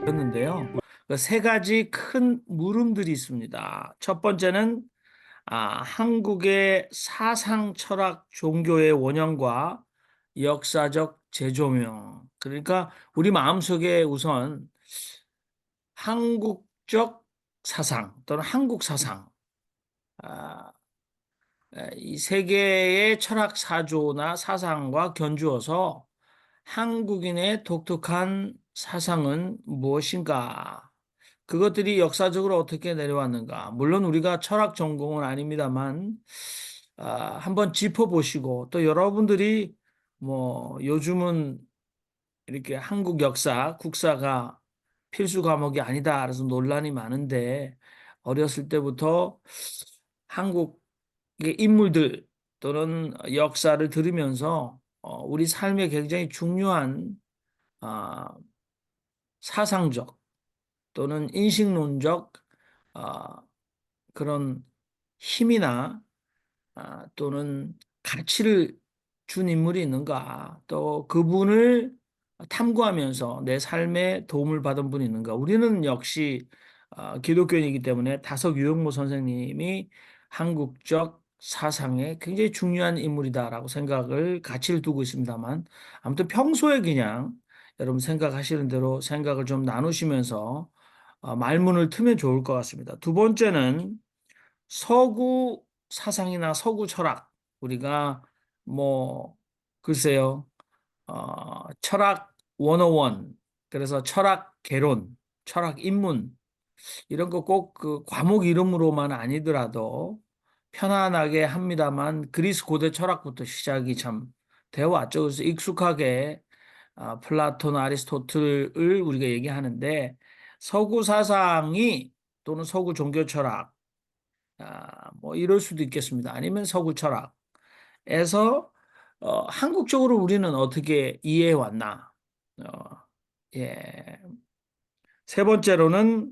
였는데요. 그세 가지 큰 물음들이 있습니다. 첫 번째는 한국의 사상, 철학, 종교의 원형과 역사적 재조명. 그러니까 우리 마음속에 우선 한국적 사상 또는 한국 사상, 아, 이 세계의 철학 사조나 사상과 견주어서 한국인의 독특한 사상은 무엇인가? 그것들이 역사적으로 어떻게 내려왔는가? 물론 우리가 철학 전공은 아닙니다만, 한번 짚어보시고, 또 여러분들이 뭐, 요즘은 이렇게 한국 역사, 국사가 필수 과목이 아니다. 그래서 논란이 많은데, 어렸을 때부터 한국의 인물들 또는 역사를 들으면서 우리 삶에 굉장히 중요한 아, 사상적 또는 인식론적 아, 그런 힘이나 또는 가치를 준 인물이 있는가, 또 그분을 탐구하면서 내 삶에 도움을 받은 분이 있는가. 우리는 역시 기독교인이기 때문에 다석 유영모 선생님이 한국적 사상에 굉장히 중요한 인물이다라고 생각을 가치를 두고 있습니다만, 아무튼 평소에 그냥 여러분 생각하시는 대로 생각을 좀 나누시면서 말문을 트면 좋을 것 같습니다. 두 번째는 서구 사상이나 서구 철학, 우리가 뭐 글쎄요, 철학 101, 그래서 철학 개론, 철학 입문, 이런 거 꼭 그 과목 이름으로만 아니더라도 편안하게 합니다만 그리스 고대 철학부터 시작이 참 되어 왔죠. 그래서 익숙하게 플라톤, 아리스토틀을 우리가 얘기하는데, 서구 사상이 또는 서구 종교 철학, 뭐 이럴 수도 있겠습니다. 아니면 서구 철학에서 한국적으로 우리는 어떻게 이해해 왔나? 어, 예. 세 번째로는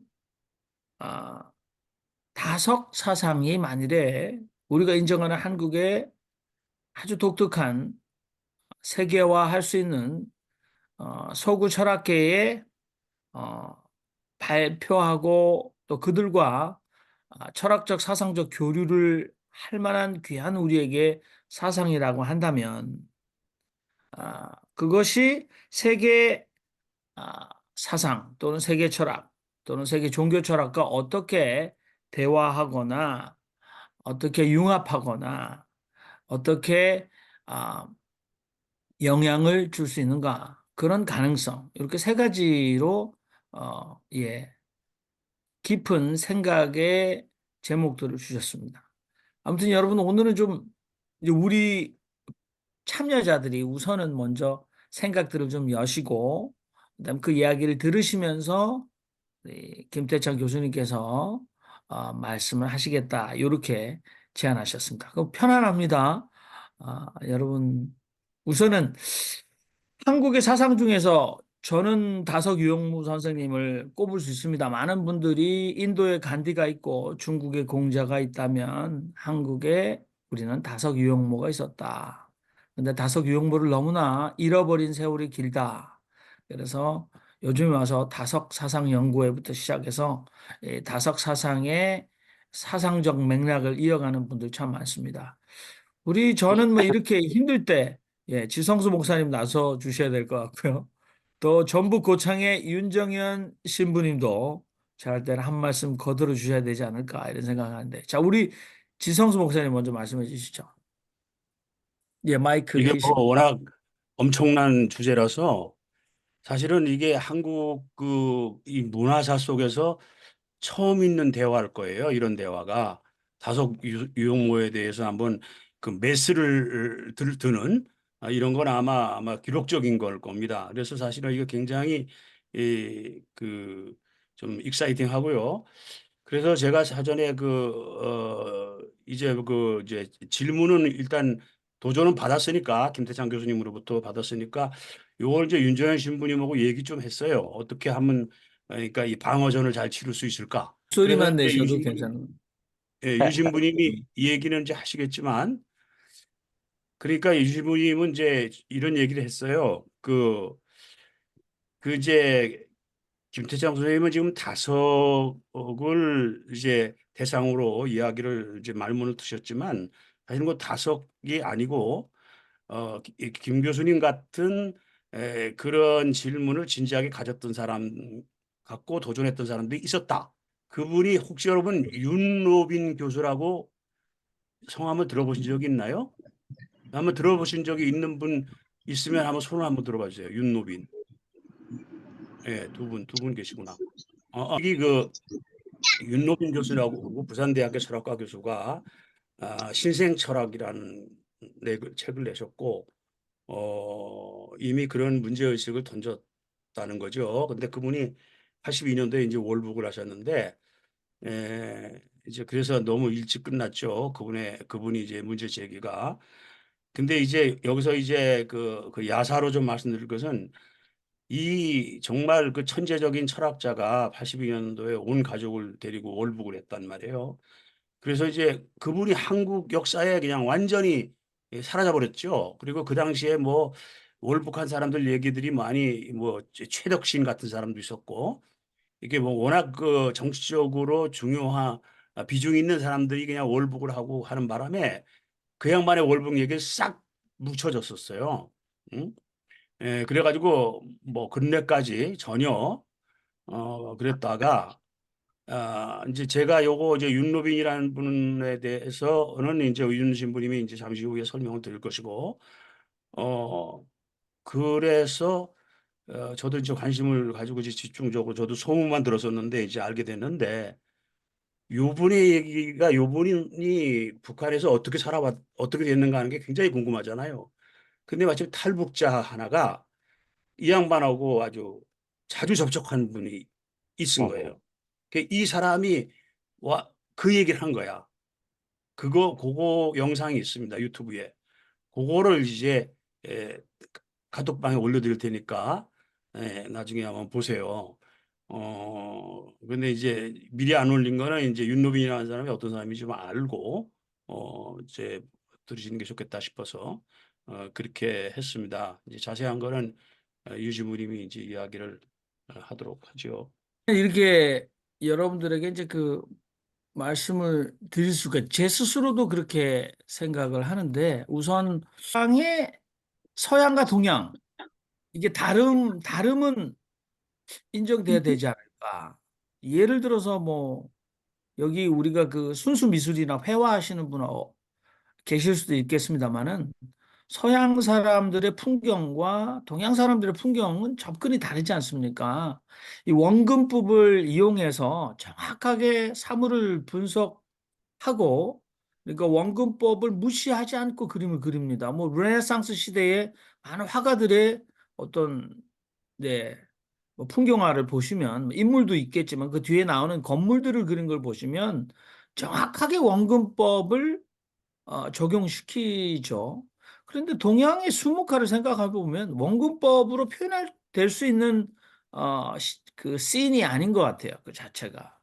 아, 다석 사상이 만일에 우리가 인정하는 한국의 아주 독특한 세계화할 수 있는 서구 철학계의 어, 발표하고 또 그들과 철학적 사상적 교류를 할 만한 귀한 우리에게 사상이라고 한다면 그것이 세계 사상 또는 세계 철학 또는 세계 종교 철학과 어떻게 대화하거나 어떻게 융합하거나 어떻게 아, 영향을 줄 수 있는가, 그런 가능성, 이렇게 세 가지로 예, 깊은 생각의 제목들을 주셨습니다. 아무튼 여러분, 오늘은 좀 이제 우리 참여자들이 우선은 먼저 생각들을 좀 여시고, 그다음 그 이야기를 들으시면서 우리 김태창 교수님께서 말씀을 하시겠다, 이렇게 제안하셨습니다. 그럼 편안합니다. 여러분, 우선은 한국의 사상 중에서 저는 다석 유영무 선생님을 꼽을 수 있습니다. 많은 분들이 인도에 간디가 있고 중국에 공자가 있다면 한국에 우리는 다석 유영모가 있었다. 근데 다석 유영모를 너무나 잃어버린 세월이 길다. 그래서 요즘에 와서 다석 사상 연구회부터 시작해서 이 다석 사상의 사상적 맥락을 이어가는 분들 참 많습니다. 저는 뭐 이렇게 힘들 때, 지성수 목사님 나서 주셔야 될 것 같고요. 또 전북 고창의 윤정현 신부님도 잘할 때는 한 말씀 거들어 주셔야 되지 않을까 이런 생각하는데. 자, 우리 지성수 목사님 먼저 말씀해 주시죠. 예, 마이크 이게 뭐 켜시고. 워낙 엄청난 주제라서 사실은 이게 한국 이 문화사 속에서 처음 있는 대화일 거예요. 이런 대화가 다속 유용모에 대해서 한번 그 메스를 드는 이런 건 아마 기록적인 걸 겁니다. 그래서 사실은 이거 굉장히 좀 익사이팅 하고요. 그래서 제가 사전에 이제 질문은 일단 도전은 받았으니까 김태창 교수님으로부터 받았으니까 요걸 이제 윤정현 신부님하고 얘기 좀 했어요. 어떻게 하면 그러니까 이 방어전을 잘 치를 수 있을까? 그래서 소리만 이제 내셔도 괜찮은. 유 신부님이 이 얘기는 이제 하시겠지만 그러니까 유 신부님은 이제 이런 얘기를 했어요. 그 이제 김태장 선생님은 지금 다석을 이제 대상으로 이야기를 이제 말문을 트셨지만 사실은 그 다석이 아니고 김 교수님 같은 그런 질문을 진지하게 가졌던 사람 갖고 도전했던 사람들이 있었다. 그분이 혹시 여러분 윤로빈 교수라고 성함을 들어보신 적이 있나요? 한번 들어보신 적이 있는 분 있으면 한번 손을 한번 들어봐 주세요. 윤로빈. 예, 두 분 계시구나. 여기 그 윤로빈 교수라고 부산대학교 철학과 교수가 신생 철학이라는 책을 내셨고 이미 그런 문제의식을 던졌다는 거죠. 근데 그분이 82년도에 이제 월북을 하셨는데 이제 그래서 너무 일찍 끝났죠. 그분이 이제 문제 제기가. 근데 이제 여기서 이제 그 야사로 좀 말씀드릴 것은 이 정말 그 천재적인 철학자가 82년도에 온 가족을 데리고 월북을 했단 말이에요. 그래서 이제 그분이 한국 역사에 그냥 완전히 사라져 버렸죠. 그리고 그 당시에 뭐 월북한 사람들 얘기들이 많이 뭐 최덕신 같은 사람도 있었고 이게 뭐 워낙 그 정치적으로 비중 있는 사람들이 그냥 월북을 하고 하는 바람에 그 양반의 월북 얘기를 싹 묻혀졌었어요. 응? 그래가지고 뭐 근래까지 전혀 그랬다가 이제 제가 요거 이제 윤로빈이라는 분에 대해서는 이제 윤 신부님이 이제 잠시 후에 설명을 드릴 것이고 어 그래서 저도 이제 관심을 가지고 이제 집중적으로 저도 소문만 들었었는데 이제 알게 됐는데 요분이 북한에서 어떻게 됐는가 하는 게 굉장히 궁금하잖아요. 근데 마침 탈북자 하나가 이 양반하고 아주 자주 접촉한 분이 있은 어허. 거예요. 이 사람이 그 얘기를 한 거야. 그거 영상이 있습니다. 유튜브에. 그거를 이제 에, 카톡방에 올려드릴 테니까 나중에 한번 보세요. 근데 이제 미리 안 올린 거는 이제 윤노빈이라는 사람이 어떤 사람인지 좀 알고 이제 들으시는 게 좋겠다 싶어서 그렇게 했습니다. 이제 자세한 거는 유지무님이 이제 이야기를 하도록 하죠. 이렇게 여러분들에게 이제 그 말씀을 드릴 수가, 제 스스로도 그렇게 생각을 하는데, 우선 서양과 동양, 이게 다름은 인정돼야 되지 않을까. 예를 들어서 뭐, 여기 우리가 그 순수 미술이나 회화하시는 분 계실 수도 있겠습니다만은, 서양 사람들의 풍경과 동양 사람들의 풍경은 접근이 다르지 않습니까? 이 원근법을 이용해서 정확하게 사물을 분석하고, 그러니까 원근법을 무시하지 않고 그림을 그립니다. 뭐 르네상스 시대의 많은 화가들의 어떤, 네, 뭐 풍경화를 보시면 뭐 인물도 있겠지만 그 뒤에 나오는 건물들을 그린 걸 보시면 정확하게 원근법을 적용시키죠. 그런데 동양의 수묵화를 생각해 보면 원근법으로 표현할 될 수 있는 그 씬이 아닌 것 같아요. 그 자체가.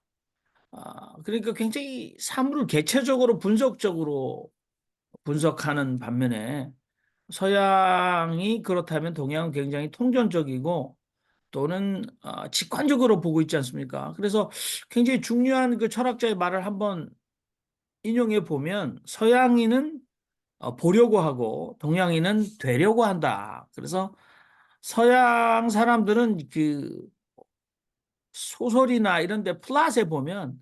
그러니까 굉장히 사물을 개체적으로 분석적으로 분석하는 반면에 서양이 그렇다면 동양은 굉장히 통전적이고 또는 직관적으로 보고 있지 않습니까? 그래서 굉장히 중요한 그 철학자의 말을 한번 인용해 보면 서양인은 보려고 하고 동양인은 되려고 한다. 그래서 서양 사람들은 그 소설이나 이런 데 플롯에 보면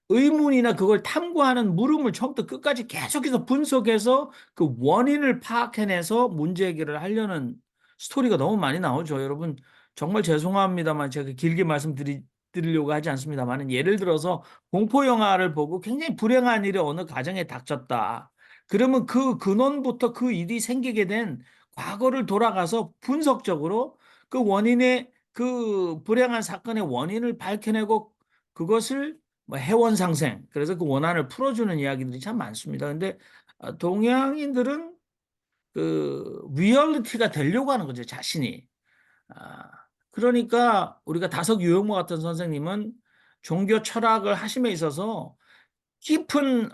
의문이나 그걸 탐구하는 물음을 처음부터 끝까지 계속해서 분석해서 그 원인을 파악해내서 문제 해결을 하려는 스토리가 너무 많이 나오죠. 여러분, 정말 죄송합니다만 제가 길게 말씀드리려고 하지 않습니다만 예를 들어서 공포 영화를 보고 굉장히 불행한 일이 어느 가정에 닥쳤다. 그러면 그 근원부터 그 일이 생기게 된 과거를 돌아가서 분석적으로 그 원인의 그 불행한 사건의 원인을 밝혀내고 그것을 뭐 해원상생, 그래서 그 원한을 풀어주는 이야기들이 참 많습니다. 근데 동양인들은 그 리얼리티가 되려고 하는 거죠, 자신이. 아, 그러니까 우리가 다석 유영모 같은 선생님은 종교 철학을 하심에 있어서 깊은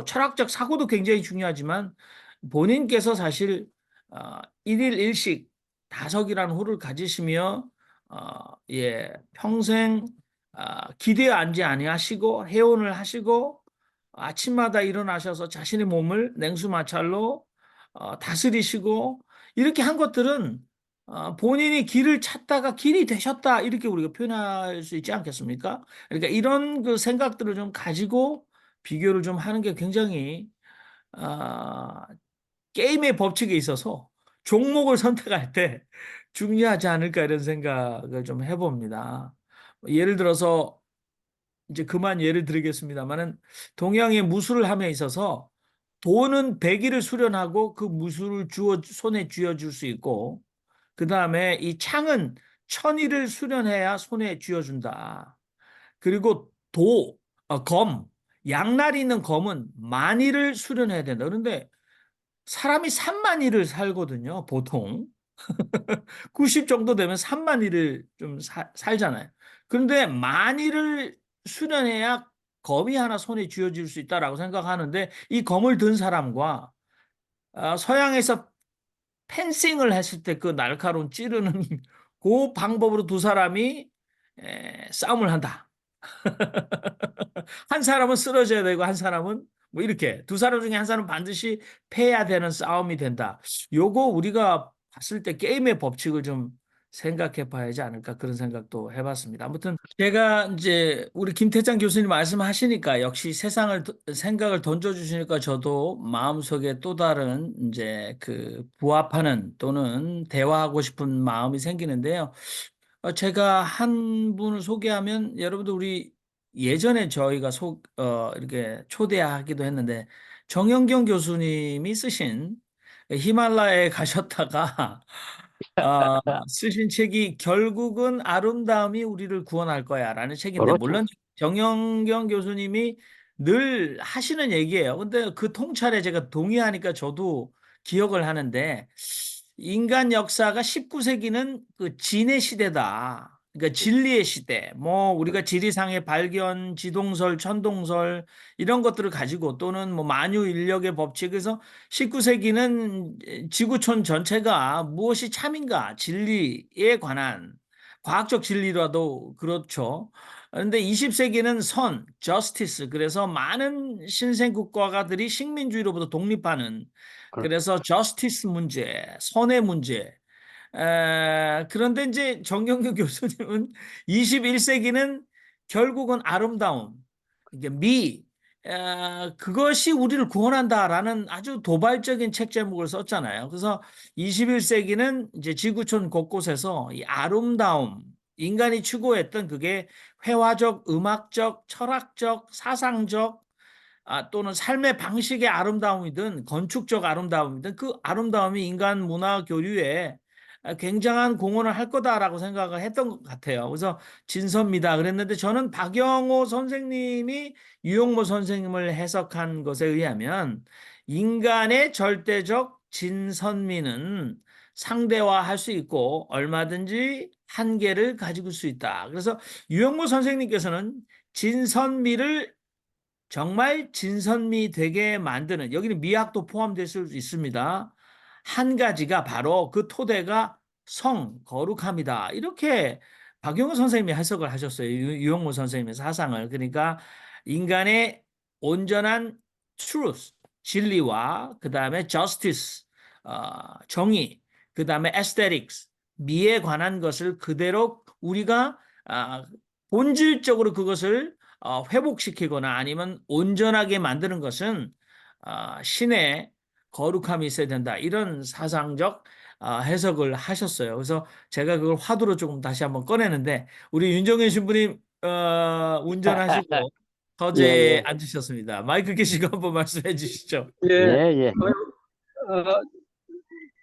철학적 사고도 굉장히 중요하지만 본인께서 사실 일일 일식 다석이라는 호를 가지시며 예, 평생 기대에 앉지 아니하시고 해온을 하시고 아침마다 일어나셔서 자신의 몸을 냉수 마찰로 다스리시고 이렇게 한 것들은 본인이 길을 찾다가 길이 되셨다 이렇게 우리가 표현할 수 있지 않겠습니까? 그러니까 이런 그 생각들을 좀 가지고 비교를 좀 하는 게 굉장히 아, 게임의 법칙에 있어서 종목을 선택할 때 중요하지 않을까 이런 생각을 좀 해봅니다. 예를 들어서 이제 그만 예를 들겠습니다만은 동양의 무술을 함에 있어서 돈은 100일을 수련하고 그 무술을 손에 쥐어줄 수 있고 그 다음에 이 창은 1000일을 수련해야 손에 쥐어준다. 그리고 검, 양날이 있는 검은 10,000일을 수련해야 된다. 그런데 사람이 3만 일을 살거든요, 보통. 90 정도 되면 3만 일을 좀 살잖아요. 그런데 10,000일을 수련해야 검이 하나 손에 쥐어질 수 있다라고 생각하는데 이 검을 든 사람과 서양에서 펜싱을 했을 때 그 날카로운 찌르는 그 방법으로 두 사람이 싸움을 한다. 한 사람은 쓰러져야 되고 한 사람은 뭐 이렇게 두 사람 중에 한 사람은 반드시 패해야 되는 싸움이 된다. 요거 우리가 봤을 때 게임의 법칙을 좀 생각해 봐야지 않을까 그런 생각도 해봤습니다. 아무튼 제가 이제 우리 김태장 교수님 말씀하시니까 역시 생각을 던져주시니까 저도 마음속에 또 다른 이제 그 부합하는 또는 대화하고 싶은 마음이 생기는데요. 제가 한 분을 소개하면 여러분들 우리 예전에 저희가 이렇게 초대하기도 했는데 정영경 교수님이 쓰신 히말라야에 가셨다가 어, 쓰신 책이 결국은 아름다움이 우리를 구원할 거야라는 책인데 그렇죠. 물론 정영경 교수님이 늘 하시는 얘기예요. 근데 그 통찰에 제가 동의하니까 저도 기억을 하는데 인간 역사가 19세기는 그 진의 시대다. 그러니까 진리의 시대. 뭐 우리가 지리상의 발견, 지동설, 천동설 이런 것들을 가지고 또는 뭐 만유 인력의 법칙에서 19세기는 지구촌 전체가 무엇이 참인가, 진리에 관한 과학적 진리라도 그렇죠. 그런데 20세기는 justice. 그래서 많은 신생 국가들이 식민주의로부터 독립하는 그렇죠. 그래서 justice 문제, 선의 문제. 그런데 이제 정경규 교수님은 21세기는 결국은 아름다움, 이게 그것이 우리를 구원한다라는 아주 도발적인 책 제목을 썼잖아요. 그래서 21세기는 이제 지구촌 곳곳에서 이 아름다움, 인간이 추구했던 그게 회화적, 음악적, 철학적, 사상적, 또는 삶의 방식의 아름다움이든 건축적 아름다움이든 그 아름다움이 인간 문화 교류에 굉장한 공헌을 할 거다라고 생각을 했던 것 같아요. 그래서 진선미다 그랬는데 저는 박영호 선생님이 유용모 선생님을 해석한 것에 의하면 인간의 절대적 진선미는 상대화할 수 있고 얼마든지 한계를 가지고 수 있다. 그래서 유용모 선생님께서는 진선미를 정말 진선미 되게 만드는 여기는 미학도 포함될 수 있습니다. 한 가지가 바로 그 토대가 거룩함이다. 이렇게 박용호 선생님이 해석을 하셨어요. 유영모 선생님의 사상을. 그러니까 인간의 온전한 truth, 진리와 그 다음에 justice, 정의, 그 다음에 aesthetics, 미에 관한 것을 그대로 우리가 본질적으로 그것을 회복시키거나 아니면 온전하게 만드는 것은 신의 거룩함이 있어야 된다. 이런 사상적 해석을 하셨어요. 그래서 제가 그걸 화두로 조금 다시 한번 꺼내는데 우리 윤정현 신부님 운전하시고 예, 서재에 예, 앉으셨습니다. 마이크 켜시고 한번 말씀해 주시죠. 예, 예, 예.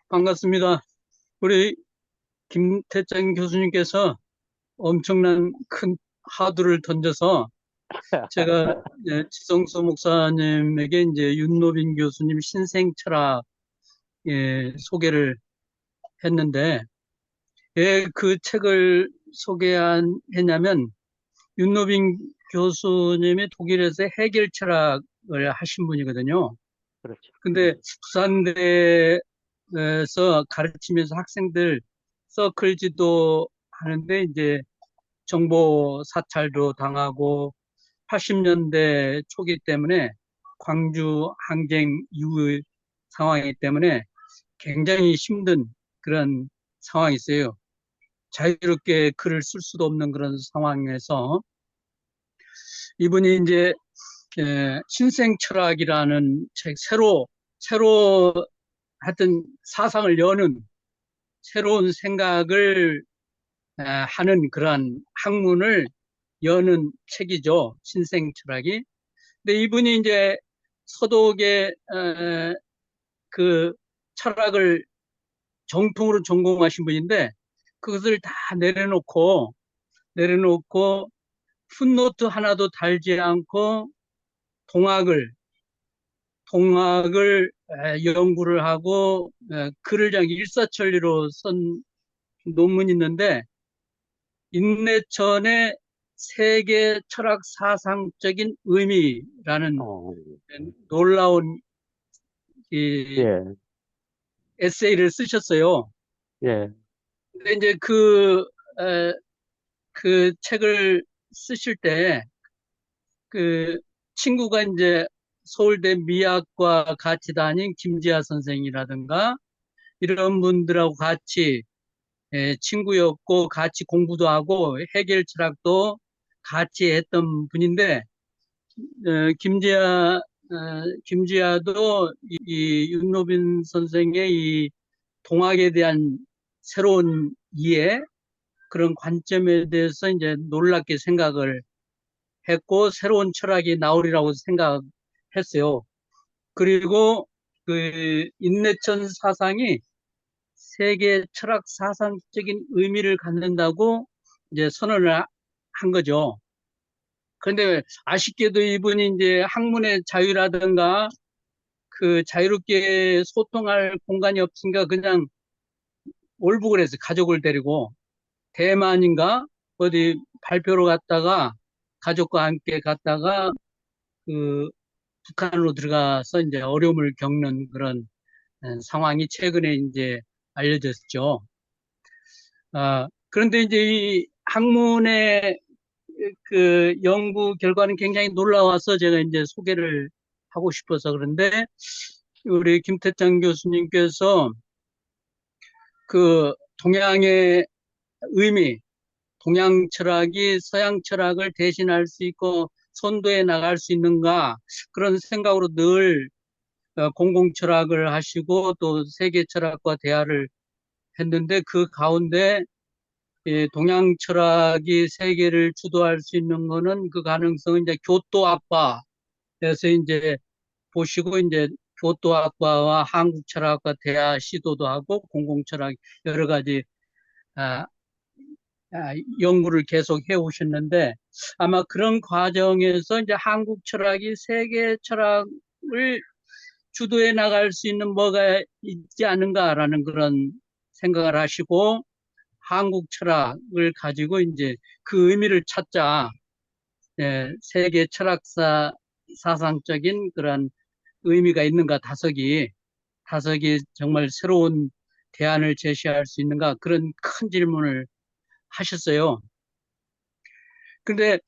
반갑습니다. 우리 김태장 교수님께서 엄청난 큰 하두를 던져서 제가 지성수 목사님에게 이제 윤노빈 교수님 신생철학 소개를 했는데 왜 그 책을 소개했냐면 윤노빈 교수님이 독일에서 해결 철학을 하신 분이거든요. 그렇죠. 근데 부산대에서 가르치면서 학생들 서클 지도 하는데 이제 정보 사찰도 당하고 80년대 초기 때문에 광주 항쟁 이후 상황이기 때문에 굉장히 힘든 그런 상황이 있어요. 자유롭게 글을 쓸 수도 없는 그런 상황에서 이분이 이제 신생 철학이라는 책, 새로 하여튼 사상을 여는 새로운 생각을 하는 그러한 학문을 여는 책이죠. 신생 철학이. 근데 이분이 이제 서독의 그 철학을 정통으로 전공하신 분인데 그것을 다 내려놓고 풋노트 하나도 달지 않고 동학을 연구를 하고 글을 그냥 일사천리로 쓴 논문이 있는데 인내천의 세계 철학 사상적인 의미라는 어, 놀라운 이 예, 에세이를 쓰셨어요. 예, 근데 이제 그 책을 쓰실 때 그 친구가 이제 서울대 미학과 같이 다닌 김지아 선생이라든가 이런 분들하고 같이 친구였고 같이 공부도 하고 해결 철학도 같이 했던 분인데 김지아도 이 윤로빈 선생의 이 동학에 대한 새로운 이해 그런 관점에 대해서 이제 놀랍게 생각을 했고 새로운 철학이 나오리라고 생각했어요. 그리고 그 인내천 사상이 세계 철학 사상적인 의미를 갖는다고 이제 선언을 한 거죠. 그런데 아쉽게도 이분이 이제 학문의 자유라든가 그 자유롭게 소통할 공간이 없으니까 그냥 올북을 해서 가족을 데리고 대만인가 어디 발표로 갔다가 가족과 함께 갔다가 그 북한으로 들어가서 이제 어려움을 겪는 그런 상황이 최근에 이제 알려졌죠. 그런데 이제 이 학문의 그 연구 결과는 굉장히 놀라워서 제가 이제 소개를 하고 싶어서 그런데 우리 김태창 교수님께서 그 동양의 의미, 동양 철학이 서양 철학을 대신할 수 있고 선도해 나갈 수 있는가 그런 생각으로 늘 공공 철학을 하시고 또 세계 철학과 대화를 했는데 그 가운데 동양 철학이 세계를 주도할 수 있는 거는 그 가능성은 이제 교토학파에서 이제 보시고 이제 교토학파와 한국 철학과 대화 시도도 하고 공공 철학 여러 가지 아, 연구를 계속 해 오셨는데 아마 그런 과정에서 이제 한국 철학이 세계 철학을 주도해 나갈 수 있는 뭐가 있지 않은가라는 그런 생각을 하시고 한국 철학을 가지고 이제 그 의미를 찾자 세계 철학사 사상적인 그런 의미가 있는가 다섯이 정말 새로운 대안을 제시할 수 있는가 그런 큰 질문을 하셨어요. 근데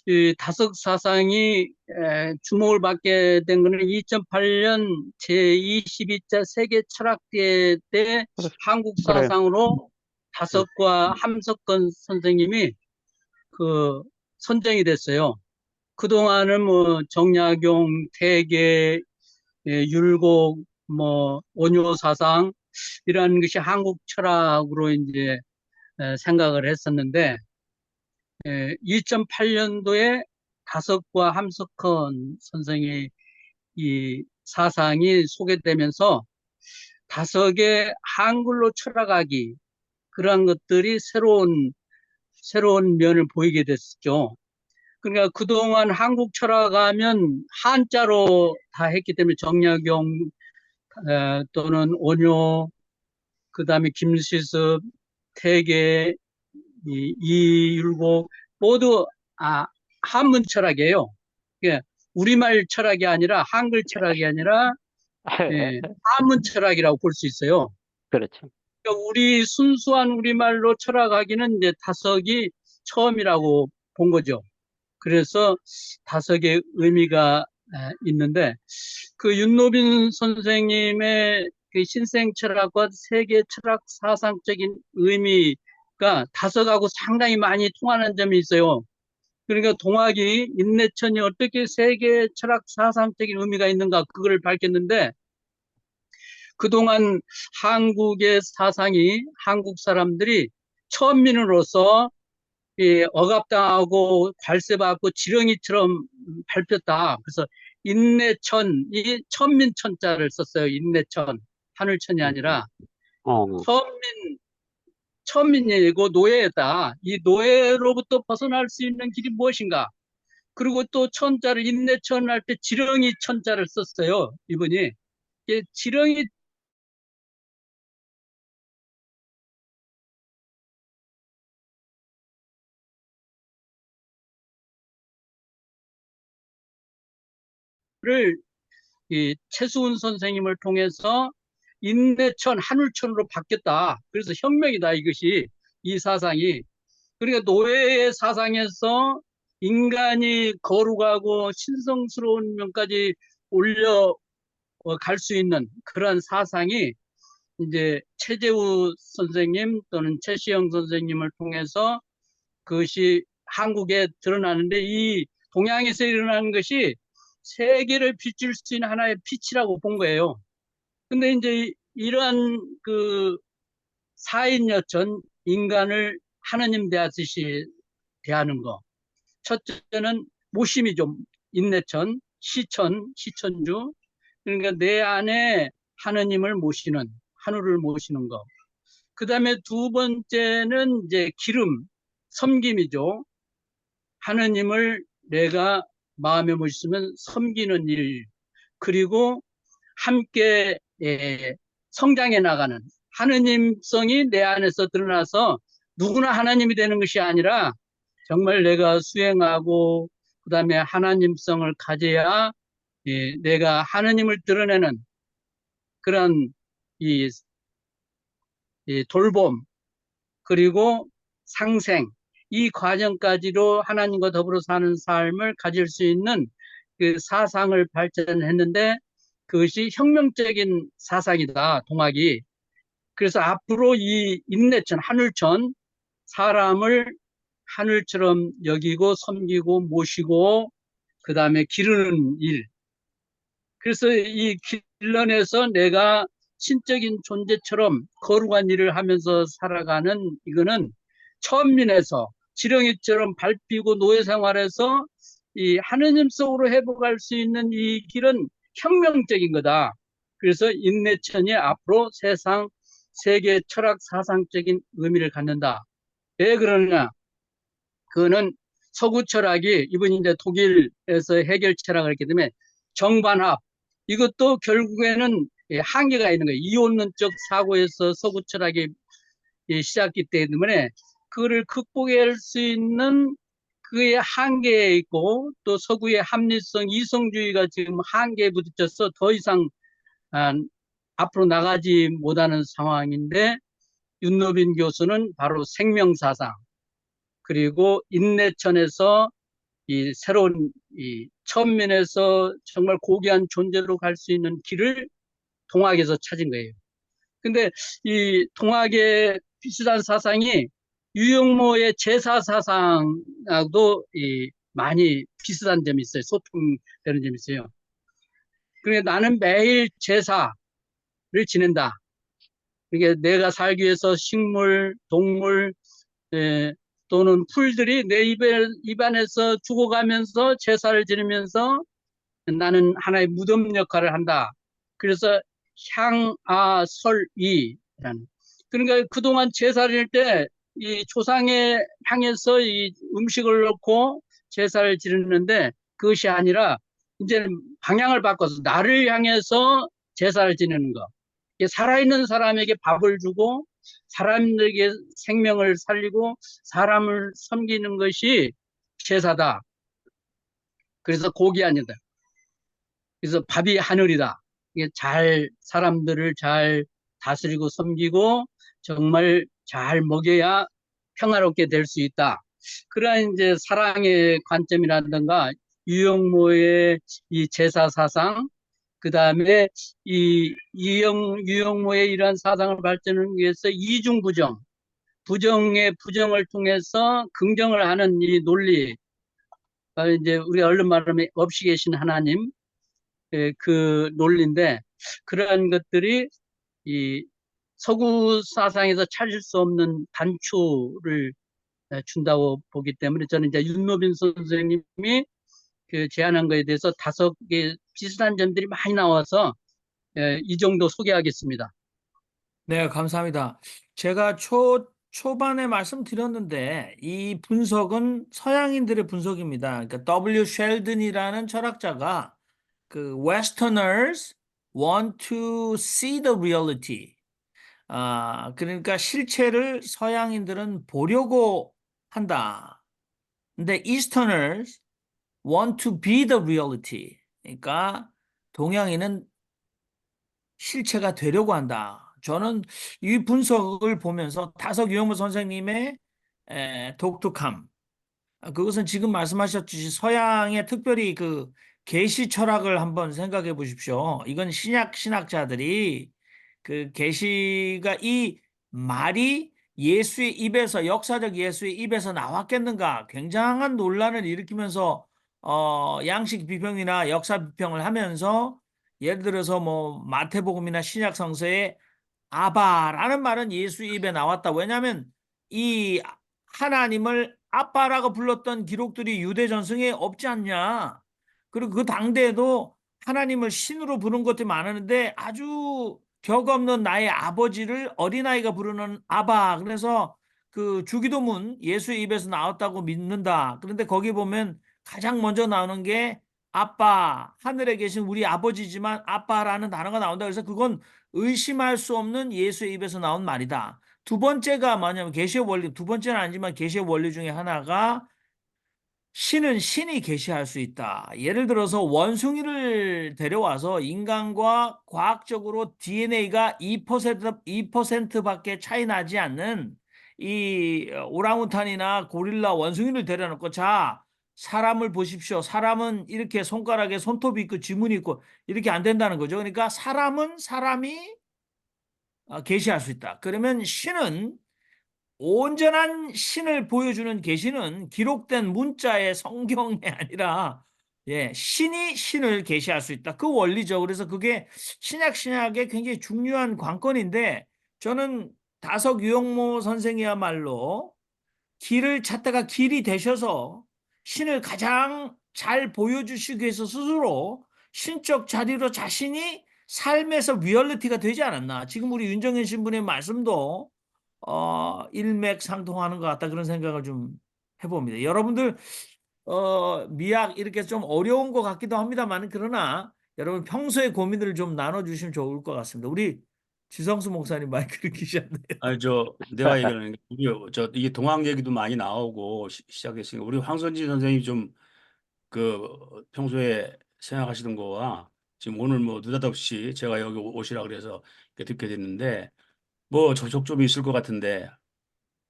이 다섯 사상이 주목을 받게 된 것은 2008년 제22차 세계 철학대회 때 한국 그래요. 사상으로 다섯과 함석건 선생님이 그 선정이 됐어요. 그동안은 뭐 정약용, 태계, 율곡, 뭐 원효 사상 이런 것이 한국 철학으로 이제 생각을 했었는데 2008년도에 다섯과 함석헌 선생의 이 사상이 소개되면서 다섯의 한글로 철학하기 그러한 것들이 새로운 면을 보이게 됐죠. 그러니까 그동안 한국 철학하면 한자로 다 했기 때문에 정약용 또는 원효 그다음에 김시습, 태계, 이율곡 모두 한문 철학이에요. 예, 우리말 철학이 아니라 한글 철학이 아니라 한문 철학이라고 볼 수 있어요. 그렇죠. 그러니까 우리 순수한 우리말로 철학하기는 이제 다석이 처음이라고 본 거죠. 그래서 다석의 의미가 있는데 그 윤노빈 선생님의 그 신생 철학과 세계 철학 사상적인 의미가 다석하고 상당히 많이 통하는 점이 있어요. 그러니까 동학이 인내천이 어떻게 세계 철학 사상적인 의미가 있는가 그걸 밝혔는데 그동안 한국의 사상이 한국 사람들이 천민으로서 억압당하고 관세받고 지렁이처럼 밟혔다. 그래서 인내천, 이 천민천자를 썼어요. 인내천, 하늘천이 아니라 어, 천민, 천민이고 노예다. 이 노예로부터 벗어날 수 있는 길이 무엇인가? 그리고 또 천자를 인내천 할 때 지렁이 천자를 썼어요. 이분이. 지렁이 를 이 최수훈 선생님을 통해서 인내천, 하늘천으로 바뀌었다. 그래서 혁명이다, 이것이. 이 사상이. 그러니까 노예의 사상에서 인간이 거룩하고 신성스러운 면까지 올려 갈 수 있는 그런 사상이 이제 최재우 선생님 또는 최시영 선생님을 통해서 그것이 한국에 드러나는데 이 동양에서 일어나는 것이 세계를 비출 수 있는 하나의 빛이라고 본 거예요. 근데 이제 이러한 그 사인여천 인간을 하느님 대하듯이 대하는 거. 첫째는 모심이죠. 인내천, 시천주. 그러니까 내 안에 하느님을 모시는, 하늘을 모시는 거. 그 다음에 두 번째는 이제 기름, 섬김이죠. 하느님을 내가 마음에 모시면 섬기는 일, 그리고 함께 성장해 나가는 하느님성이 내 안에서 드러나서 누구나 하나님이 되는 것이 아니라 정말 내가 수행하고 그다음에 하나님성을 가져야 내가 하느님을 드러내는 그런 이, 이 돌봄 그리고 상생 이 과정까지로 하나님과 더불어 사는 삶을 가질 수 있는 그 사상을 발전했는데 그것이 혁명적인 사상이다, 동학이. 그래서 앞으로 이 인내천, 하늘천, 사람을 하늘처럼 여기고 섬기고 모시고 그 다음에 기르는 일. 그래서 이 길런에서 내가 신적인 존재처럼 거룩한 일을 하면서 살아가는 이거는 천민에서 지렁이처럼 밟히고 노예 생활에서 이 하느님 속으로 회복할 수 있는 이 길은 혁명적인 거다. 그래서 인내천이 앞으로 세상 세계 철학 사상적인 의미를 갖는다. 왜 그러느냐? 그거는 서구 철학이 이분이 이제 독일에서 해결 철학을 했기 때문에 정반합 이것도 결국에는 한계가 있는 거예요. 이원론적 사고에서 서구 철학이 시작했기 때문에 그거를 극복할 수 있는 그의 한계에 있고 또 서구의 합리성, 이성주의가 지금 한계에 부딪혀서 더 이상 아, 앞으로 나가지 못하는 상황인데 윤노빈 교수는 바로 생명사상 그리고 인내천에서 이 새로운 이 천민에서 정말 고귀한 존재로 갈 수 있는 길을 동학에서 찾은 거예요. 근데 이 동학의 비슷한 사상이 유영모의 제사 사상하고도 많이 비슷한 점이 있어요. 소통되는 점이 있어요. 그러니까 나는 매일 제사를 지낸다. 그러니까 내가 살기 위해서 식물, 동물, 에, 또는 풀들이 내 입안에서 죽어가면서 제사를 지내면서 나는 하나의 무덤 역할을 한다. 그래서 향아설이라는. 그러니까 그동안 제사를 지낼 때 이 조상에 향해서 이 음식을 넣고 제사를 지내는데 그것이 아니라 이제 방향을 바꿔서 나를 향해서 제사를 지내는 거. 살아있는 사람에게 밥을 주고 사람들에게 생명을 살리고 사람을 섬기는 것이 제사다. 그래서 고기아니다. 그래서 밥이 하늘이다. 이게 잘 사람들을 잘 다스리고 섬기고 정말 잘 먹여야 평화롭게 될 수 있다. 그러한 이제 사랑의 관점이라든가 유영모의 이 제사 사상, 그 다음에 이 유영모의 이러한 사상을 발전을 위해서 이중부정, 부정의 부정을 통해서 긍정을 하는 이 논리, 이제 우리 얼른 말하면 없이 계신 하나님, 그 논리인데, 그러한 것들이 이 서구 사상에서 찾을 수 없는 단초를 준다고 보기 때문에 저는 이제 윤노빈 선생님이 그 제안한 거에 대해서 5개 비슷한 점들이 많이 나와서 이 정도 소개하겠습니다. 네, 감사합니다. 제가 초반에 말씀드렸는데, 이 분석은 서양인들의 분석입니다. 그러니까 W. 셸든이라는 철학자가 그 Westerners want to see the reality. 그러니까 실체를 서양인들은 보려고 한다. 근데 Easterners want to be the reality. 그러니까 동양인은 실체가 되려고 한다. 저는 이 분석을 보면서 다석 유영무 선생님의 독특함, 그것은 지금 말씀하셨듯이 서양의 특별히 그 계시 철학을 한번 생각해 보십시오. 이건 신학자들이 그 계시가 이 말이 예수의 입에서 역사적 예수의 입에서 나왔겠는가 굉장한 논란을 일으키면서 양식 비평이나 역사 비평을 하면서 예를 들어서 뭐 마태복음이나 신약 성서에 아바라는 말은 예수 입에 나왔다. 왜냐하면 이 하나님을 아빠라고 불렀던 기록들이 유대 전승에 없지 않냐. 그리고 그 당대에도 하나님을 신으로 부른 것들이 많았는데 아주 격 없는 나의 아버지를 어린아이가 부르는 아바. 그래서 그 주기도문 예수의 입에서 나왔다고 믿는다. 그런데 거기 보면 가장 먼저 나오는 게 아빠, 하늘에 계신 우리 아버지지만 아빠라는 단어가 나온다. 그래서 그건 의심할 수 없는 예수의 입에서 나온 말이다. 두 번째가 뭐냐면 계시의 원리, 두 번째는 아니지만 계시의 원리 중에 하나가 신은 신이 계시할 수 있다. 예를 들어서 원숭이를 데려와서 인간과 과학적으로 DNA가 2%밖에 차이 나지 않는 이 오랑우탄이나 고릴라 원숭이를 데려놓고 자, 사람을 보십시오. 사람은 이렇게 손가락에 손톱이 있고 지문이 있고 이렇게 안 된다는 거죠. 그러니까 사람은 사람이 계시할 수 있다. 그러면 신은 온전한 신을 보여주는 계시는 기록된 문자의 성경이 아니라 신이 신을 계시할 수 있다. 그 원리죠. 그래서 그게 신약의 굉장히 중요한 관건인데 저는 다석 유영모 선생이야말로 길을 찾다가 길이 되셔서 신을 가장 잘 보여주시기 위해서 스스로 신적 자리로 자신이 삶에서 리얼리티가 되지 않았나. 지금 우리 윤정현 신부의 말씀도 일맥상통하는 것 같다 그런 생각을 좀 해봅니다. 여러분들 미약 이렇게 좀 어려운 것 같기도 합니다만 그러나 여러분 평소에 고민들을 좀 나눠주시면 좋을 것 같습니다. 우리 지성수 목사님 마이크를 키셨네요. 아니 내가 얘기하는 게 이게 동학 얘기도 많이 나오고 시작했으니까 우리 황선지 선생님이 좀 그 평소에 생각하시던 거와 지금 오늘 뭐 느닷없이 제가 여기 오시라 그래서 이렇게 듣게 됐는데 뭐 접촉 좀 있을 것 같은데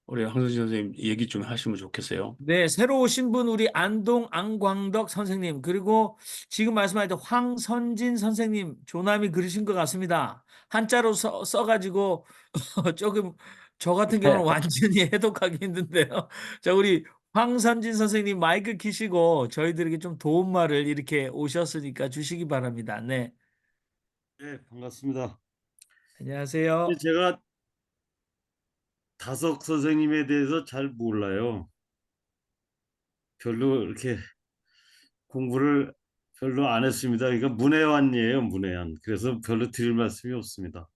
우리 황선지 선생님 얘기 좀 하시면 좋겠어요. 네, 새로 오신 분 우리 안광덕 선생님 그리고 지금 말씀하셨던 황선진 선생님 조남이 그러신 것 같습니다. 한자로 써가지고 조금 저 같은 경우는 완전히 해독하기 힘든데요. 자, 우리 황선진 선생님 마이크 키시고 저희들에게 좀 도움말을 이렇게 오셨으니까 주시기 바랍니다. 네, 네, 반갑습니다. 안녕하세요. 제가 다석 선생님에 대해서 잘 몰라요. 별로 이렇게 공부를 별로 안 했습니다. 그러니까 문외한이에요, 문외한. 그래서 별로 드릴 말씀이 없습니다.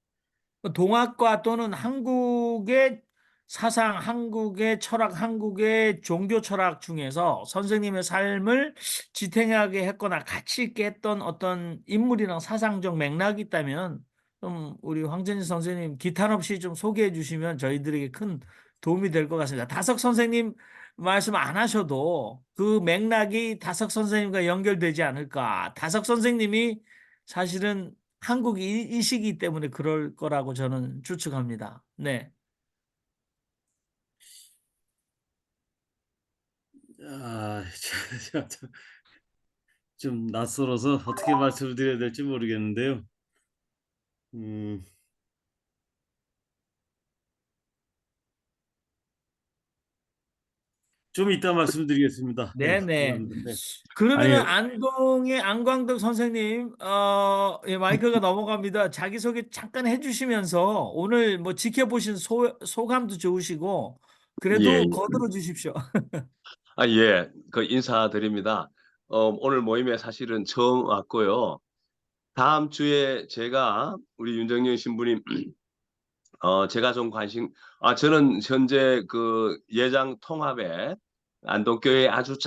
동학과 또는 한국의 사상, 한국의 철학, 한국의 종교 철학 중에서 선생님의 삶을 지탱하게 했거나 가치 있게 했던 어떤 인물이랑 사상적 맥락이 있다면 좀 우리 황전지 선생님 기탄 없이 좀 소개해 주시면 저희들에게 큰 도움이 될 것 같습니다. 다석 선생님 말씀 안 하셔도 그 맥락이 다석 선생님과 연결되지 않을까. 다석 선생님이 사실은 한국이시기 때문에 그럴 거라고 저는 추측합니다. 네. 아, 좀 낯설어서 어떻게 말씀을 드려야 될지 모르겠는데요. 음, 좀 이따 말씀드리겠습니다. 예, 네네. 그런데 그러면은 아니, 안동의 안광덕 선생님, 예, 마이크가 넘어갑니다. 자기소개 잠깐 해주시면서 오늘 뭐 지켜보신 소감도 좋으시고, 예, 그래도 거들어 주십시오. 예, 그 인사드립니다. 오늘 모임에 사실은 처음 왔고요. 다음 주에 제가 우리 윤정현 신부님, 제가 좀 저는 현재 그 예장 통합에 안동교회 아주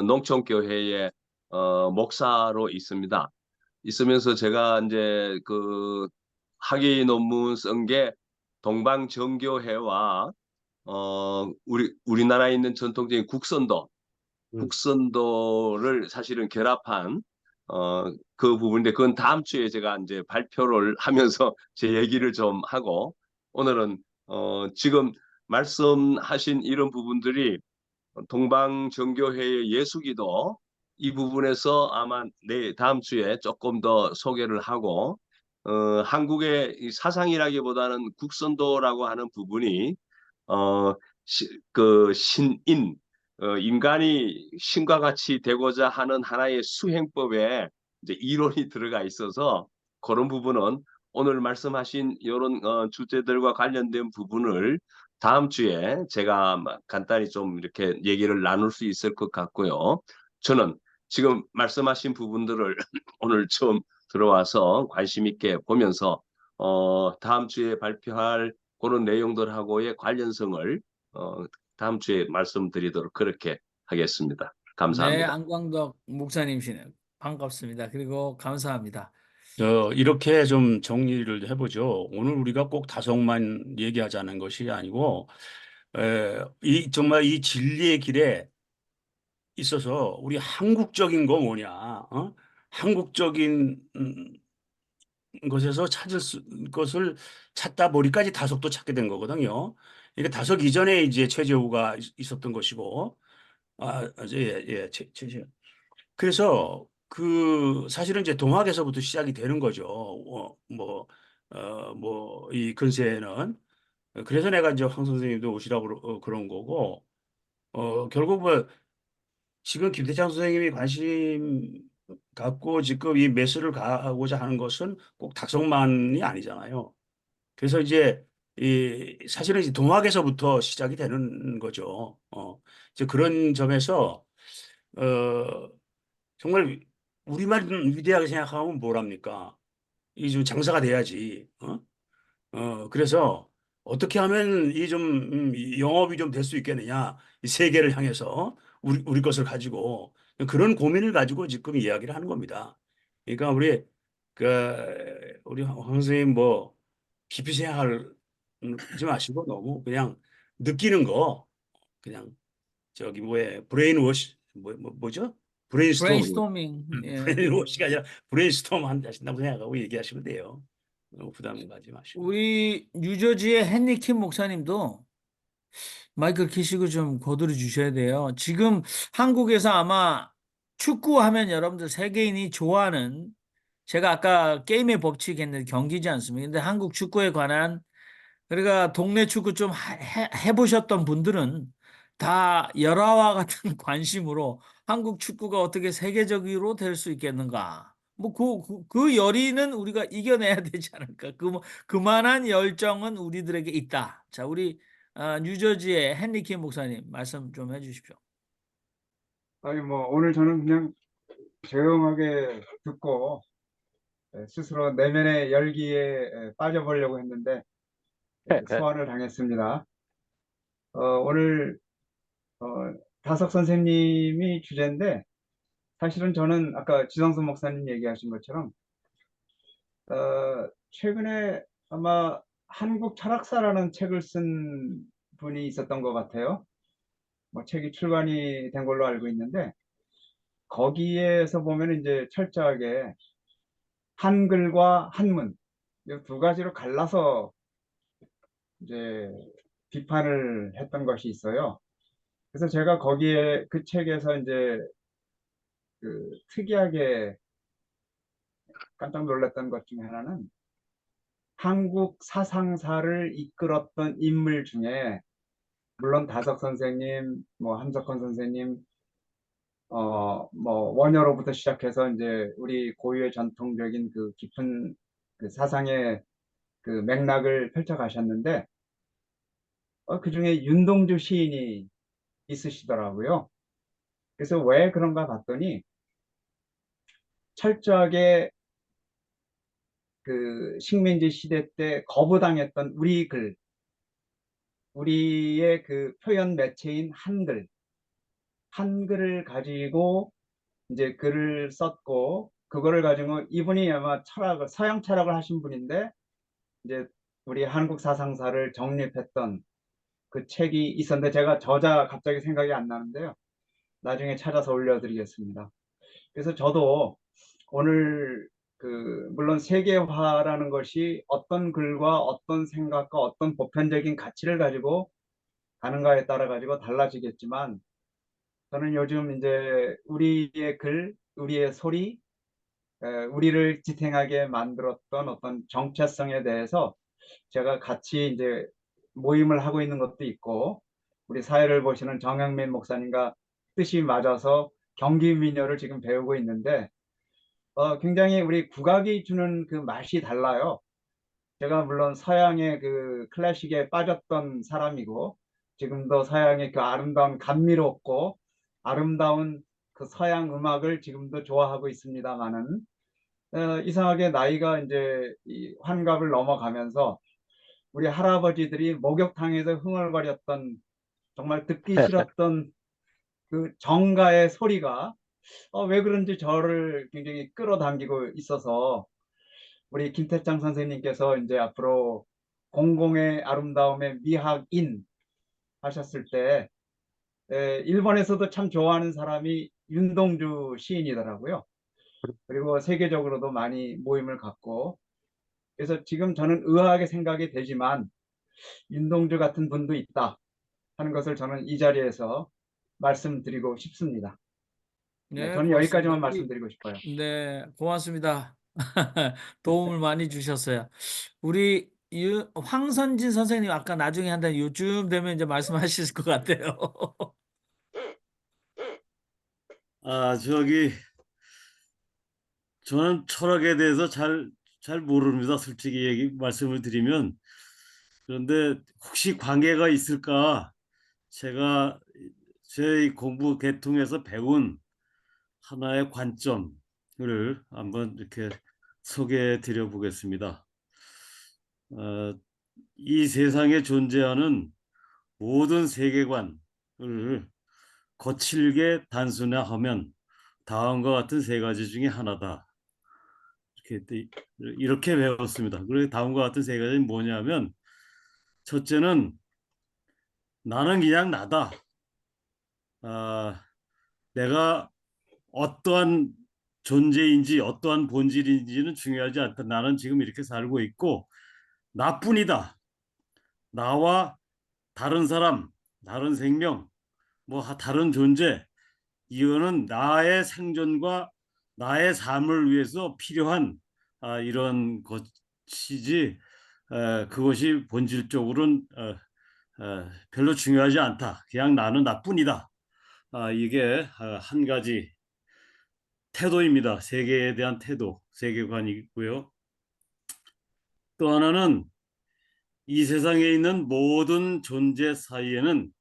농촌교회의 목사로 있습니다. 있으면서 제가 이제 그 학위 논문 쓴 게 동방정교회와 우리나라에 있는 전통적인 음, 국선도를 사실은 결합한 그 부분인데 그건 다음 주에 제가 이제 발표를 하면서 제 얘기를 좀 하고 오늘은 지금 말씀하신 이런 부분들이 동방정교회의 예수기도 이 부분에서 아마 다음 주에 조금 더 소개를 하고 한국의 이 사상이라기보다는 국선도라고 하는 부분이 어, 그 신인 인간이 신과 같이 되고자 하는 하나의 수행법에 이제 이론이 들어가 있어서 그런 부분은 오늘 말씀하신 이런 주제들과 관련된 부분을 다음 주에 제가 간단히 좀 이렇게 얘기를 나눌 수 있을 것 같고요. 저는 지금 말씀하신 부분들을 오늘 처음 들어와서 관심 있게 보면서 다음 주에 발표할 그런 내용들하고의 관련성을 어, 다음 주에 말씀드리도록 그렇게 하겠습니다. 네, 감사합니다. 안광덕 목사님이시네요. 반갑습니다. 그리고 감사합니다. 이렇게 좀 정리를 해보죠. 오늘 우리가 꼭 다섯만 얘기하자는 것이 아니고, 정말 이 진리의 길에 있어서 우리 한국적인 거 뭐냐, 한국적인 것에서 것을 찾다 보니까지 다섯도 찾게 된 거거든요. 그러니까 다섯 이전에 이제 최재우가 있었던 것이고, 최재우. 그래서 그 사실은 이제 동학에서부터 시작이 되는 거죠. 이 근세에는. 그래서 내가 이제 황 선생님도 오시라고 그런 거고, 결국 뭐 지금 김태창 선생님이 관심 갖고 지금 이 매스를 가고자 하는 것은 꼭 닥성만이 아니잖아요. 그래서 이제 이 사실은 이제 동학에서부터 시작이 되는 거죠. 이제 그런 점에서 어 정말 우리만 위대하게 생각하면 뭐랍니까? 이 좀 장사가 돼야지. 그래서 어떻게 하면 이 좀 영업이 좀 될 수 있겠느냐? 이 세계를 향해서 우리 것을 가지고 그런 고민을 가지고 지금 이야기를 하는 겁니다. 그러니까 우리 황 선생님 뭐 깊이 생각하지 마시고 너무 그냥 느끼는 거 그냥 저기 브레인워시 뭐죠? 브레인스토밍. 브레인스토밍. 예. 브레인워시가 아니라 브레인스톰 하신다고 생각하고 얘기하시면 돼요. 너무 부담 가지 마시고. 우리 뉴저지의 헨리 킴 목사님도 마이크 키시고 좀 거들어 주셔야 돼요. 지금 한국에서 아마 축구하면 여러분들 세계인이 좋아하는 제가 아까 게임의 법칙 했는데 경기지 않습니까? 근데 한국 축구에 관한 그러니까 동네 축구 좀 해보셨던 분들은 다 열화와 같은 관심으로 한국 축구가 어떻게 세계적으로 될 수 있겠는가? 뭐 그 열의는 우리가 이겨내야 되지 않을까? 그만한 열정은 우리들에게 있다. 자, 우리 뉴저지의 헨리 킴 목사님 말씀 좀 해주십시오. 아니 뭐 오늘 저는 그냥 조용하게 듣고 스스로 내면의 열기에 빠져보려고 했는데 소환을 당했습니다. 오늘 어, 다석 선생님이 주제인데 사실은 저는 아까 지성수 목사님 얘기하신 것처럼 최근에 아마 한국 철학사라는 책을 쓴 분이 있었던 것 같아요. 뭐 책이 출간이 된 걸로 알고 있는데 거기에서 보면 이제 철저하게 한글과 한문 이 두 가지로 갈라서 이제 비판을 했던 것이 있어요. 그래서 제가 거기에 그 책에서 이제 그 특이하게 깜짝 놀랐던 것 중에 하나는 한국 사상사를 이끌었던 인물 중에 물론 다석 선생님, 뭐 함석헌 선생님, 뭐 원효로부터 시작해서 이제 우리 고유의 전통적인 그 깊은 그 사상의 그 맥락을 펼쳐 가셨는데 그 중에 윤동주 시인이 있으시더라고요. 그래서 왜 그런가 봤더니 철저하게 그 식민지 시대 때 거부당했던 우리 글, 우리의 그 표현 매체인 한글을 가지고 이제 글을 썼고 그거를 가지고 이분이 아마 철학을 서양 철학을 하신 분인데 이제 우리 한국 사상사를 정립했던 그 책이 있었는데 제가 저자 갑자기 생각이 안 나는데요. 나중에 찾아서 올려드리겠습니다. 그래서 저도 오늘 그 물론 세계화라는 것이 어떤 글과 어떤 생각과 어떤 보편적인 가치를 가지고 가는가에 따라 가지고 달라지겠지만 저는 요즘 이제 우리의 글, 우리의 소리, 우리를 지탱하게 만들었던 어떤 정체성에 대해서 제가 같이 이제 모임을 하고 있는 것도 있고 우리 사회를 보시는 정영민 목사님과 뜻이 맞아서 경기 민요를 지금 배우고 있는데 굉장히 우리 국악이 주는 그 맛이 달라요. 제가 물론 서양의 그 클래식에 빠졌던 사람이고 지금도 서양의 그 아름다운 감미롭고 아름다운 그 서양 음악을 지금도 좋아하고 있습니다만은 이상하게 나이가 이제 이 환갑을 넘어가면서 우리 할아버지들이 목욕탕에서 흥얼거렸던 정말 듣기 싫었던 그 정가의 소리가 왜 그런지 저를 굉장히 끌어당기고 있어서 우리 김태창 선생님께서 이제 앞으로 공공의 아름다움의 미학인 하셨을 때 일본에서도 참 좋아하는 사람이 윤동주 시인이더라고요. 그리고 세계적으로도 많이 모임을 갖고 그래서 지금 저는 의아하게 생각이 되지만 윤동주 같은 분도 있다 하는 것을 저는 이 자리에서 말씀드리고 싶습니다. 네, 네, 저는 고맙습니다. 여기까지만 말씀드리고 싶어요. 네, 고맙습니다. 도움을 많이 주셨어요. 우리 황선진 선생님 아까 나중에 한다 요즘 되면 이제 말씀하실 것 같아요. 저기 저는 철학에 대해서 잘 모릅니다. 솔직히 말씀을 드리면. 그런데 혹시 관계가 있을까? 제가 제 공부 계통에서 배운 하나의 관점을 한번 이렇게 소개해 드려 보겠습니다. 어, 이 세상에 존재하는 모든 세계관을 거칠게 단순화하면 다음과 같은 세 가지 중에 하나다. 이렇게 배웠습니다. 그리고 다음과 같은 세 가지는 뭐냐면 첫째는 나는 그냥 나다. 내가 어떠한 존재인지 어떠한 본질인지는 중요하지 않다. 나는 지금 이렇게 살고 있고 나뿐이다. 나와 다른 사람, 다른 생명, 뭐 다른 존재, 이거는 나의 생존과 나의 삶을 위해서 필요한 이런 것이지 그것이 본질적으로는 별로 중요하지 않다. 그냥 나는 나뿐이다. 이게 한 가지 태도입니다. 세계에 대한 태도, 세계관이고요. 또 하나는 이 세상에 있는 모든 존재 사이에는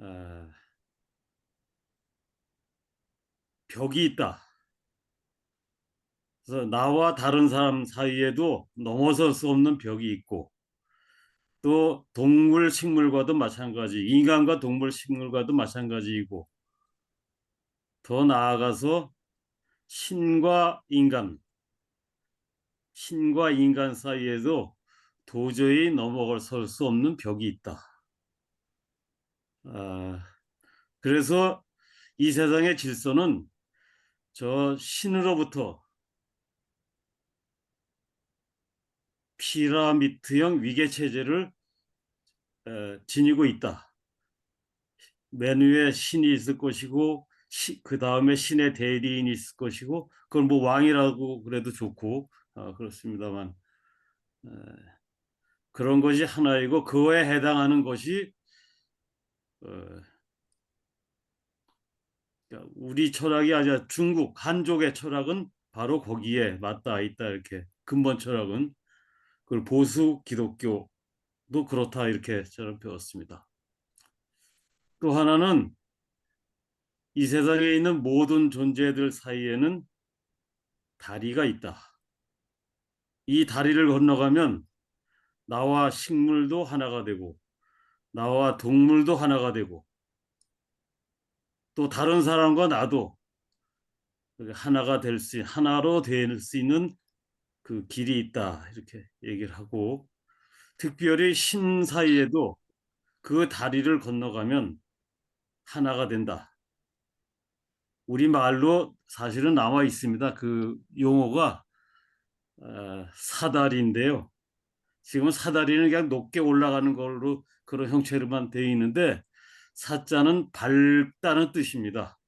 어, 벽이 있다. 그래서 나와 다른 사람 사이에도 넘어설 수 없는 벽이 있고 또 동물, 식물과도 마찬가지, 인간과 동물, 식물과도 마찬가지이고 더 나아가서 신과 인간, 신과 인간 사이에도 도저히 넘어설 수 없는 벽이 있다. 그래서 이 세상의 질서는 저 신으로부터 피라미드형 위계 체제를 지니고 있다. 맨 위에 신이 있을 것이고 그 다음에 신의 대리인이 있을 것이고 그건 뭐 왕이라고 그래도 좋고 그렇습니다만 에, 그런 것이 하나이고 그거에 해당하는 것이 어, 그러니까 우리 철학이 아니라 중국 한족의 철학은 바로 거기에 맞닿아 있다 이렇게 근본 철학은 그리고 보수 기독교도 그렇다 이렇게 저는 배웠습니다. 또 하나는 이 세상에 있는 모든 존재들 사이에는 다리가 있다. 이 다리를 건너가면 나와 식물도 하나가 되고 나와 동물도 하나가 되고 또 다른 사람과 나도 하나가 될 수, 하나로 될 수 있는 그 길이 있다 이렇게 얘기를 하고 특별히 신 사이에도 그 다리를 건너가면 하나가 된다. 우리 말로 사실은 남아 있습니다. 그 용어가 사다리인데요. 지금 사다리는 그냥 높게 올라가는 걸로 그런 형체로만 되어 있는데 사자는 밝다는 뜻입니다.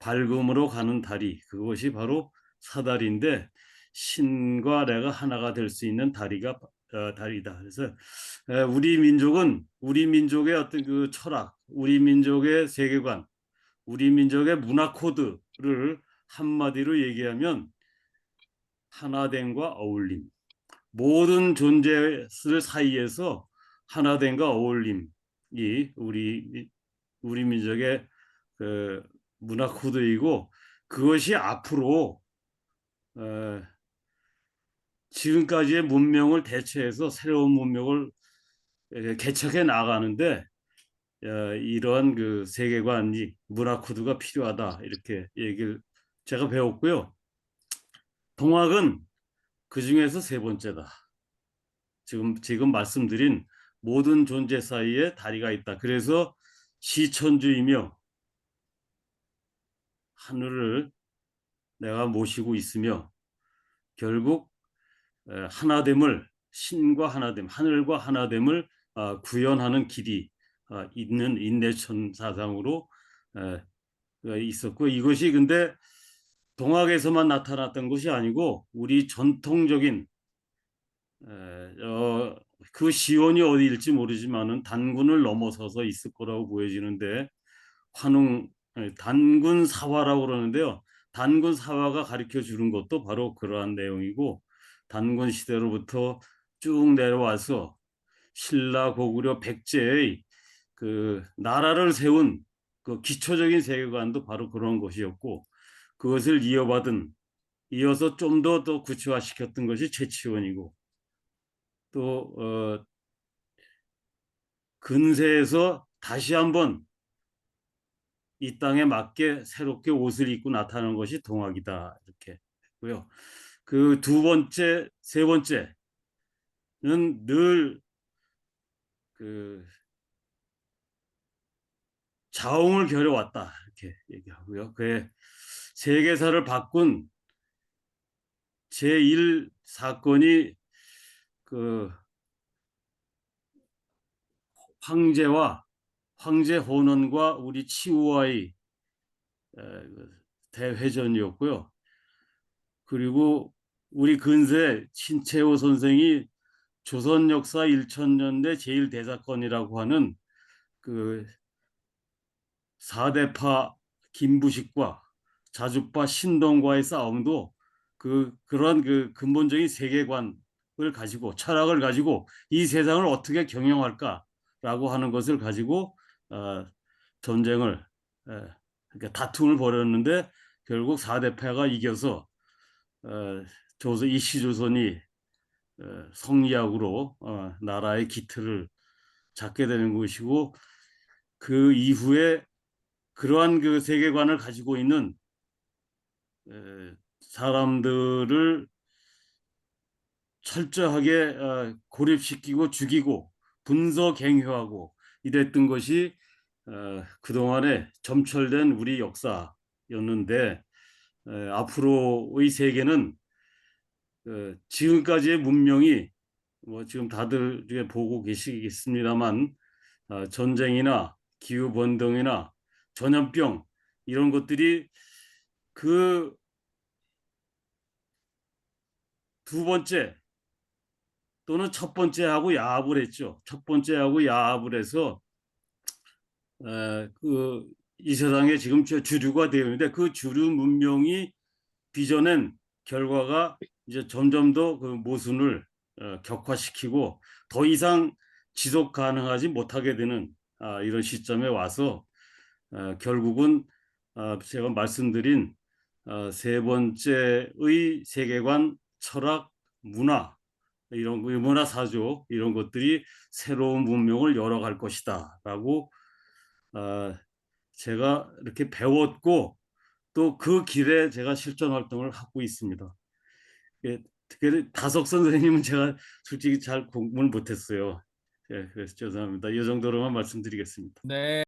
밝음으로 가는 다리, 그것이 바로 사다리인데 신과 내가 하나가 될 수 있는 다리가 다리다. 그래서 우리 민족의 어떤 그 철학, 우리 민족의 세계관, 우리 민족의 문화 코드를 한마디로 얘기하면 하나됨과 어울림. 모든 존재들 사이에서 하나됨과 어울림이 우리 민족의 그 문화 코드이고 그것이 앞으로 어, 지금까지의 문명을 대체해서 새로운 문명을 개척해 나가는데 이러한 그 세계관이 문화 코드가 필요하다 이렇게 얘기를 제가 배웠고요. 동학은 그 중에서 세 번째다. 지금 말씀드린 모든 존재 사이에 다리가 있다. 그래서 시천주이며 하늘을 내가 모시고 있으며 결국 하나됨을 신과 하나됨, 하늘과 하나됨을 구현하는 길이 있는 인내천 사상으로 있었고 이것이 근데 동학에서만 나타났던 것이 아니고 우리 전통적인 그 시온이 어디일지 모르지만은 단군을 넘어서서 있을 거라고 보여지는데 단군 사화라고 그러는데요. 단군 사화가 가르쳐 주는 것도 바로 그러한 내용이고 단군 시대로부터 쭉 내려와서 신라 고구려 백제의 그 나라를 세운 그 기초적인 세계관도 바로 그런 것이었고 그것을 이어서 좀 더 구체화시켰던 것이 최치원이고 또 근세에서 다시 한번 이 땅에 맞게 새롭게 옷을 입고 나타나는 것이 동학이다 이렇게 했고요. 그 두 번째, 세 번째는 늘 그 자웅을 겨려왔다 이렇게 얘기하고요. 그 세계사를 바꾼 제1 사건이 그 황제 혼원과 우리 치우와의 대회전이었고요. 그리고 우리 근세 신채호 선생이 조선 역사 1000년대 제1대사건이라고 하는 그 사대파 김부식과 자주파 신동과의 싸움도 그런 그 근본적인 세계관을 가지고 철학을 가지고 이 세상을 어떻게 경영할까라고 하는 것을 가지고 전쟁을 그러니까 다툼을 벌였는데 결국 사대파가 이겨서 이시조선이 성리학으로 나라의 기틀을 잡게 되는 것이고 그 이후에 그러한 그 세계관을 가지고 있는 사람들을 철저하게 고립시키고 죽이고 분서갱효하고 이랬던 것이 그동안에 점철된 우리 역사였는데 앞으로의 세계는 지금까지의 문명이 뭐 지금 다들 보고 계시겠습니다만 전쟁이나 기후 변동이나 전염병 이런 것들이 그 두 번째 또는 첫 번째하고 야합을 했죠. 첫 번째하고 야합을 해서 그 이 세상에 지금 주류가 되어 있는데 그 주류 문명이 빚어낸 결과가 이제 점점 더 그 모순을 격화시키고 더 이상 지속 가능하지 못하게 되는 이런 시점에 와서 결국은 제가 말씀드린 세 번째의 세계관, 철학, 문화 이런 문화 사조 이런 것들이 새로운 문명을 열어갈 것이다라고 제가 이렇게 배웠고 또 그 길에 제가 실전 활동을 하고 있습니다. 예, 특별히 다석 선생님은 제가 솔직히 잘 공부를 못했어요. 예, 그래서 죄송합니다. 이 정도로만 말씀드리겠습니다. 네.